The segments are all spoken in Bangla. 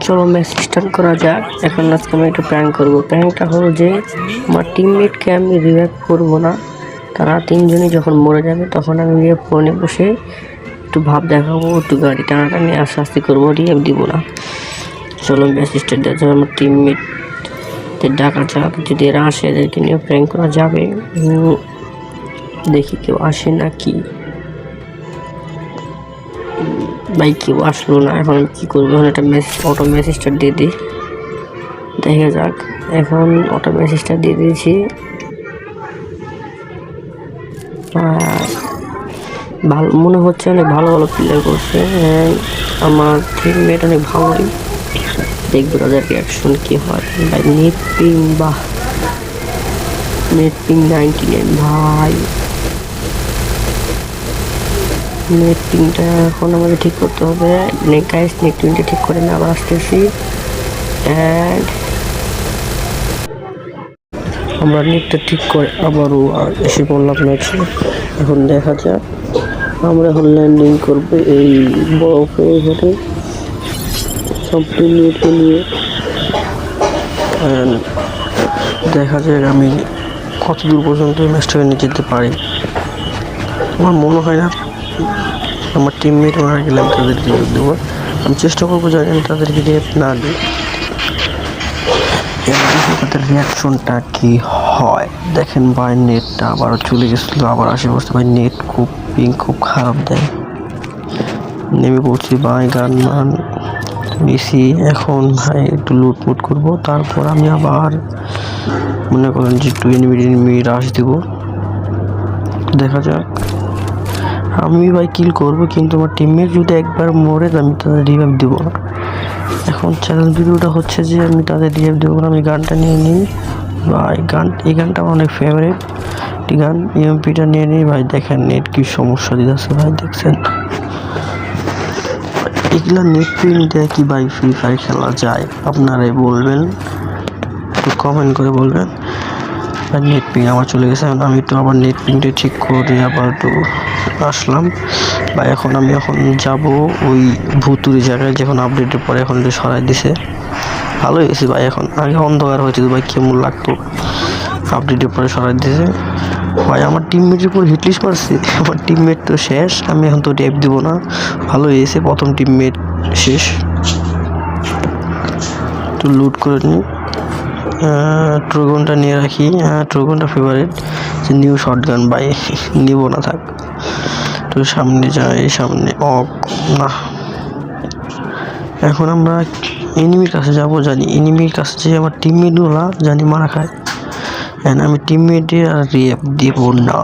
চলো ম্যাচ স্টার্ট করা যাক। এখন আজকে আমি একটা প্র্যাঙ্ক করবো। প্র্যাঙ্কটা হলো যে আমার টিমমেটকে আমি রিভাইভ করবো না, তারা তিনজনই যখন মরে যাবে তখন আমি গিয়ে ফোনে বসে একটু ভাব দেখাবো, একটু গাড়ি টানাটানি আস্তে আস্তে করবো, রিভাইভ দিব না। চলো ম্যাচ স্টার্ট দেওয়া যাবে। আমার টিমমেটদের ডাকা যাক, যদি এরা আসে এদেরকে নিয়ে প্র্যাঙ্ক করা যাবে। দেখি কেউ আসে নাকি। ভাই কেউ আসলো না, এখন কি করবো? এখন একটা অটো মেসেজটা দিয়ে দিই, দেখা যাক। এখন অটো মেসেজটা দিয়ে দিয়েছি। ভালো মনে হচ্ছে, অনেক ভালো ভালো প্লেয়ার করছে। আমার টিমমেট অনেক ভালোই, দেখবো তাদের রিয়াকশন কি হয়। ভাই নেট পিং, বাহ নেট পিং 99 ভাই। নেট পিংটা এখন আমাদের ঠিক করতে হবে। নেট পিংটা ঠিক করে আমি আবার আসতেছি। অ্যান্ড আমরা নেটটা ঠিক করে আবারও এসে পড়লাম ম্যাচে। এখন দেখা যাক, আমরা এখন ল্যান্ডিং করবো এই বরফে, এখানে সব টিমমেটকে নিয়ে। দেখা যাক আমি কত দূর পর্যন্ত এই ম্যাচটাকে নিয়ে যেতে পারি। আমার মনে হয় না আমার টিমমেট মারা গেলে আমি তাদেরকে দেবো। আমি চেষ্টা করবো জানি আমি তাদেরকে রেপ না দিই, তাদের রিয়াকশনটা কি হয়। দেখেন ভাই, নেটটা আবারও চলে গেছিল, আবার আসে বসতে। ভাই নেট খুব খারাপ দেয়। নেমে পড়ছি ভাই, গান নিছি। এখন ভাই একটু লুটমুট করবো, তারপর আমি আবার মনে করেন যে একটু এনিমি রাশ দিব। দেখা যাক, আমি ভাই কিল করবো, কিন্তু আমার টিমমেট যদি একবার মরে আমি তাদের রিভাইভ দিব না। এখন চ্যালেঞ্জ ভিডিওটা হচ্ছে যে আমি তাদের রিভাইভ দেবো না। আমি গানটা নিয়ে নিই ভাই, এই গানটা আমার অনেক ফেভারিট গান। ইএমপিটা নিয়ে নিই ভাই। দেখেন নেট কি সমস্যা দিতেছে ভাই, দেখছেন? এগুলা নেট পিং দিয়ে কি ভাই ফ্রি ফায়ার খেলা যায়? আপনারাই বলবেন, একটু কমেন্ট করে বলবেন। ভাই নেট পিং আমার চলে গেছে, আমি একটু আবার নেট পিংটা ঠিক করে আবার একটু আসলাম ভাই। এখন আমি যাব ওই ভুতুরি জায়গায়, যখন আপডেটের পরে এখন একটু সরাই দিছে, ভালো হয়েছে ভাই। এখন আগে অন্ধকার হয়েছে ভাই, কেমন লাগতো, আপডেটের পরে সরাই দিছে ভাই। আমার টিমমেটের উপর হিটলিস্ট মারছে, আমার টিমমেট তো শেষ। আমি এখন তো রেপ দিব না, ভালো হয়েছে, প্রথম টিমমেট শেষ। তো লুট করে নিই, ট্রোগনটা নিয়ে রাখি। ট্রোগনটা ফেভারিট, যে নিউ শটগান ভাই নিব না, থাক। তো সামনে যাই, সামনে না। এখন আমরা এনিমির কাছে যাব, জানি এনিমির কাছে যে আমার টিমমেটগুলা জানি মারা খায়। আমি টিমমেটের আর রেপ দিব না।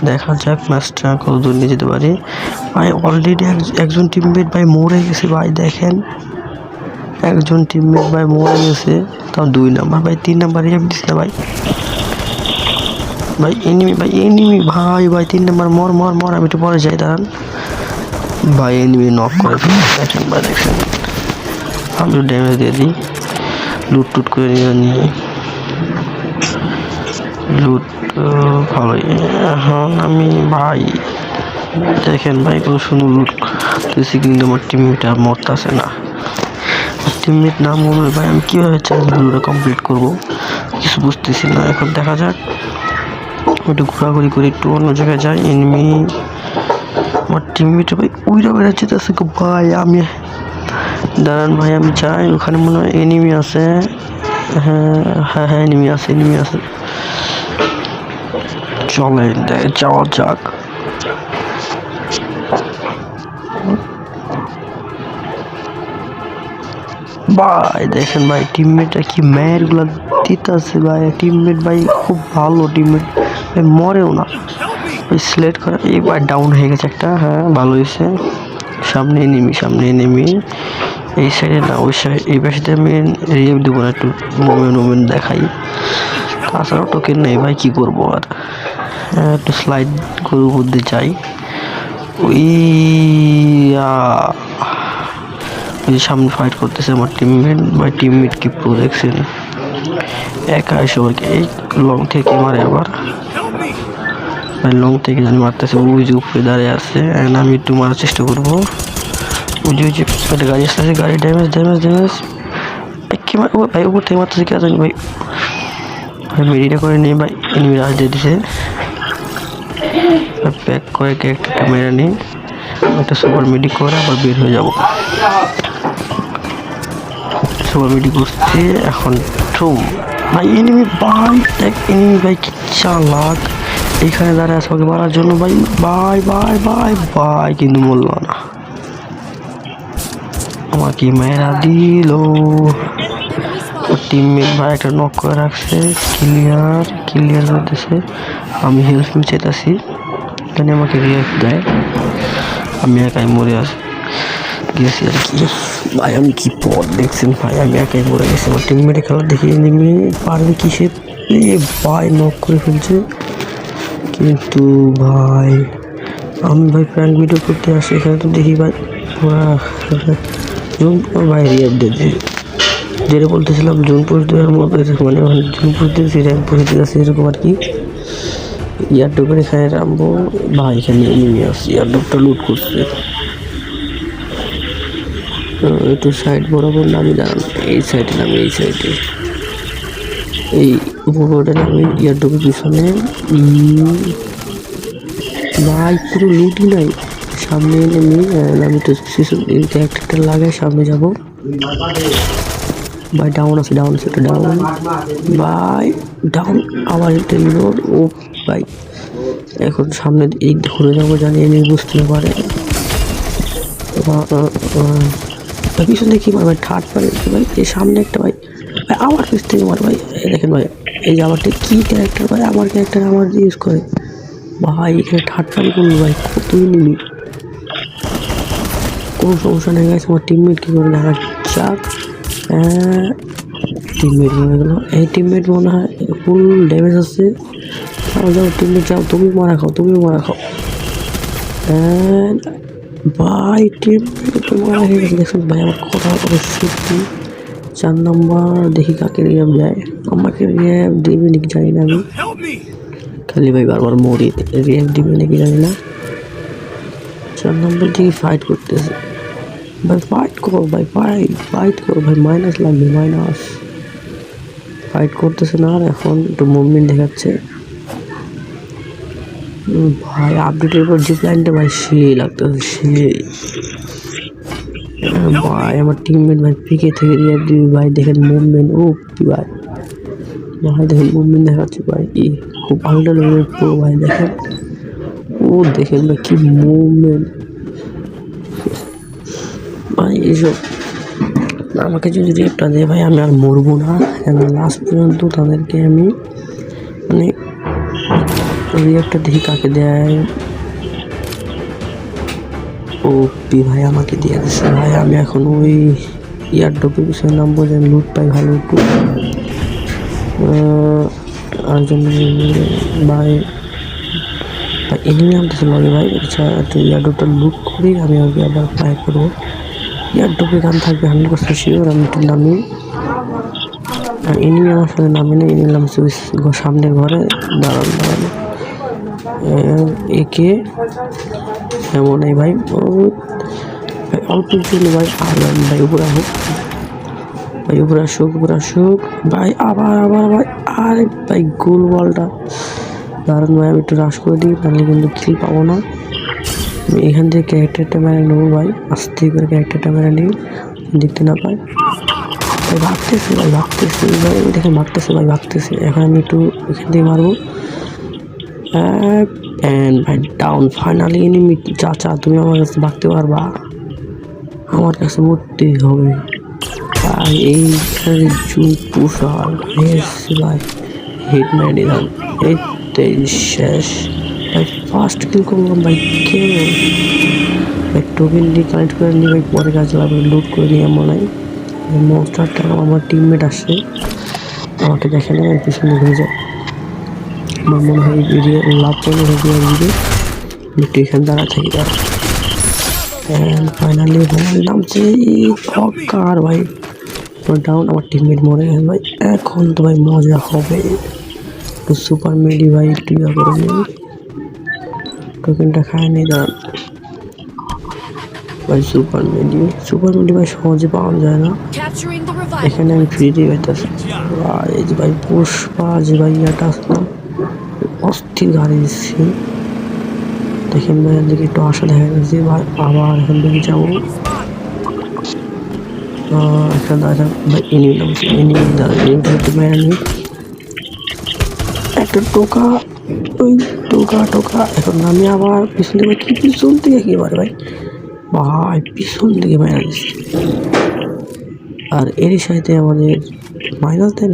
দেখা যাক ম্যাচটা কত দূর নিয়ে যেতে পারি ভাই। অলরেডি একজন টিমমেট ভাই মরে গেছে ভাই, দেখেন একজন টিমমেট ভাই মরে গেছে, তাও 2 নাম্বার ভাই। 3 নাম্বার রেপ দিস না ভাই। এনিমি ভাই 3 নাম্বার মর। আমি একটু পরে যাই, দাঁড়ান ভাই। এনিমি নক করে ফেলে, দেখেন ভাই, দেখছেন? আমি একটু ড্যামেজ দিয়ে দিই, লুট করে নিয়ে লুট ভালোই। এখন আমি ভাই দেখেন ভাই কত সুন্দর লুট করতেছি, কিন্তু আমার টিমমেট আর মরতেছে না। টিমমেট না মরলে ভাই আমি কীভাবে চ্যালেঞ্জগুলো কমপ্লিট করবো কিছু বুঝতেছি না। এখন দেখা যাক, একটু ঘোরাঘুরি করে একটু অন্য জায়গায় যাই। এনিমি আমার টিমমেট ভাই উইরা বেড়া যেতেছে ভাই। আমি দাঁড়ান ভাই, আমি যাই, ওখানে মনে হয় এনিমি আছে। হ্যাঁ এনিমি আছে। চলে যাওয়া যাক ভাই। দেখেন ভাই টিমমেটটা কি ম্যার গুলা দিতেছে ভাই। টিমমেট ভাই খুব ভালো, টিমমেট মরেও না ওই সিলেক্ট করা। এইবার ডাউন হয়ে গেছে একটা, হ্যাঁ ভালো হয়েছে। সামনে এনিমি এই সাইডে না, ওই সাইড, এই পাশে আমি রিভিউ দেবো না, একটু মোমেন্ট দেখাই। তাছাড়াও টোকেন নেই ভাই, কি করবো আর। একটু স্লাইড করে উপর দিয়ে যাই। ওই সামনে ফাইট করতেছে আমার টিমমেট কি প্রো, দেখছেন? একা সবাইকে এই লং থেকে মারে আবার ভাই, লং থেকে জানি মারতেছে। ওই যে উপরে দাঁড়িয়ে আছে, আমি একটু মারার চেষ্টা করবো ওই যে একটা গাড়ি আসতেছে, গাড়ি ড্যামেজ ড্যামেজ ড্যামেজ। কি ভাই উপর থেকে মারতেছে কে জানি ভাই। ভাই মেডিটা করে নিই ভাই, এনিমি রাশ দিয়ে দিছে। প্যাক করে একটা ক্যামেরা নিই, একটা সুপার মেডি করে আবার বের হয়ে যাব। সুপার মেডি করছি এখন। ঠুম ভাই এনিমি ভাই, দেখ এনিমি ভাই কি চালাক, এখানে দাঁড়ায় আছে আমাকে মারার জন্য ভাই। বাই বাই বাই বাই, কিন্তু বললো না, আমাকে মেরা দিল। টিমমেট ভাই একটা নক করে রাখছে, ক্লিয়ার ক্লিয়ার করতেছে। আমি হেল্প চাইতেছি, এখানে আমাকে রিয়াক্ট দেয়, আমি একাই মরে গেছি আর কি ভাই। আমি কি পথ দেখছেন ভাই, আমি একাই মরে গেছি। আমার টিমমেটে খেলা দেখি নেমে পারবে কিসে ভাই, নক করে ফেলছে। কিন্তু ভাই আমি ভাই প্র্যাঙ্ক ভিডিও করতে আসি, এখানে তো দেখি ভাই ভাই রিয়াক্ট দিয়েছে। যেটা বলতেছিলাম জুনপুর দেওয়ার মতো, মানে জুনপুর দিয়েছি র্যাঙ্ক পৌঁছে দিয়েছি এরকম আর কি। ইয়ারডোপের এখানে নামবো ভাই, এখানে এনিমি আসছে, ইয়ারডোপটা লুট করছে। একটু সাইড বরাবর নামি দাঁড়ান, এই সাইডে নামি, এই সাইডে এই উপরে নামি ইয়ারডোপের পিছনে। ভাই পুরো লুটই নাই, সামনে নেমে আমি তো এই ক্যারেক্টারটা লাগাই সামনে যাবো। ভাই ডাউন আছে, ডাউন আছে, একটা ডাউন ভাই, ডাউন আবার একটা রিলোড। ও ভাই এখন সামনে এই ঘুরে যাবো, জানি এনে বুঝতে পারে। পিছন থেকে কি মার ভাই, থার্ড পারে ভাই, এই সামনে একটা ভাই, ভাই আমার পিছ থেকে মার ভাই। এই দেখেন ভাই, এই যে আমারটা কি ক্যারেক্টার ভাই, আমার ক্যারেক্টার আমার ইউজ করে ভাই। এখানে থার্ড পারি করলো ভাই, কতই নিবি, কোনো সমস্যা নেই গেছে। আমার টিমমেট কী করে দেখা যাক। টিমমেট মনে গেল, এই টিমমেট মনে হয় ফুল ড্যামেজ আছে। যাও টিমমেট যাও, তুমি মারা খাও, তুমি মারা খাও। ভাই টিমমেট মারা হয়ে গেছে, দেখুন ভাই আমার কথা অবশ্যই। 4 নম্বর দেখি কাকে রিয়াব যায়, আমাকে রিয়াব দিবে নাকি জানি না আমি, খালি ভাই বারবার মরি। রিয়াব দিবে নাকি জানি না। 4 নম্বর দিকে ফাইট করতেছে ভাই, ফাইট করো ভাই, ফাইট করো ভাই, মাইনাস লাগবে, মাইনাস। ফাইট করতেছে না, আর এখন একটু মুভমেন্ট দেখাচ্ছে ভাই। আপডেটের পর জিপ লাইনটা ভাই সেই লাগতেছে, সেই ভাই। আমার টিমমেট ভাই পিকে থেকে রিয়াক্ট দিবি ভাই, দেখেন মুভমেন্ট। ও ভাই ভাই দেখেন মুভমেন্ট দেখাচ্ছে ভাই, কি খুব আলাদা লেভেলের প্রো ভাই। দেখেন ও, দেখেন ভাই কি মুভমেন্ট ভাই। এইসব আমাকে যদি রেপটা দেয় ভাই, আমি আর মরবো না, লাস্ট পর্যন্ত তাদেরকে আমি মানে রিয়াক্টটা দেখি কাকে দেয়। ও ভাই আমাকে দিয়ে দিচ্ছে ভাই। আমি এখন ওই ইয়ারড্রপের পিছনে নামবো, যেন লুট পাই ভালো একটু। আরেকজন ভাই এনিমি নামতেছে লগে ভাই। আচ্ছা ইয়ারড্রপটা লুট করি, আমি আগে আবার ট্রাই করবো। ইয়ারড্রপে গান থাকবে 100% শিওর। আমি একটু নামি, এনিমি আমার সাথে নামে না, এনিমি নামছে সামনের ঘরে। দাঁড়ান দাঁড়ান, একে এমন এই ভাই অল্প জন্য ভাই। আর ভাই উপরে আসুক ভাই, উপরে আসুক, উপরে আসুক ভাই। আবার আবার ভাই, আরে ভাই গোল বলটা দাঁড়ান ভাই, আমি একটু রাশ করে দিই, তাহলে কিন্তু কিল পাবো না। আমি এখান থেকে ক্যারেক্টারটা মেরে নেবো ভাই, আস্তে করে ক্যারেক্টারটা মেরে নিই, দেখতে না পাই ভাই। ভাগতেছে ভাই, ভাগতেছে ভাই, দেখেন ভাগতেছে ভাই, ভাগতেছে। এখন আমি একটু এখান থেকে মারবো। ভাই ডাউন ফাইনালি এনিমি। চাচা তুমি আমার কাছে ভাগতে পারবা, আমার কাছে মরতেই হবে ভাই। এইখানে জুন পুষার ভাই, হিট মেরে দিলাম, এই শেষ ভাই। ফার্স্ট কিল করলাম ভাই, কে ভাই টোকেন দিয়ে কালেক্ট করে নিয়ে ভাই, পরে কাজ লাগবে, লুট করে নিয়ে মনে হয় মনস্টারটা। আমার টিমমেট আসছে, আমাকে দেখে নেয়, পিছনে ঘুরে যায়। আমার মনে হয় লাভ করে দিবে, একটু এখানে দাঁড়া থাকি। ফাইনালি নামছে কার ভাই, ডাউন। আমার টিমমেট মরে গেছে ভাই, এখন তো ভাই মজা হবে। তো সুপার মেডি ভাই একটু ইয়া করে নিই, টোকেনটা খায় নি। দাঁড়ান ভাই সুপার মিডি ভাই সহজে পাওয়া যায় না, Capturing the revival এখানে আমি point. ফ্রিতে পাইতেছি। ভাই এই যে ভাই পুষ্পা যে ভাই ইয়াটা আছে না, অস্থির গাড়ি দিচ্ছি। দেখেন ভাই এদিকে একটু আশা দেখা যাচ্ছে ভাই, আবার এখান থেকে যাবো। একটা দাদা ভাই এনিমি নামছে, এনিমিটা হচ্ছে ম্যানি একটা টোকা, ওই টোকা এখন নামে আবার পিছন থেকে কি পিছন থেকে একেবারে ভাই ভাই পিছন থেকে মারা দিচ্ছে। আর এরই সাথে আমাদের মাইনাস দেয়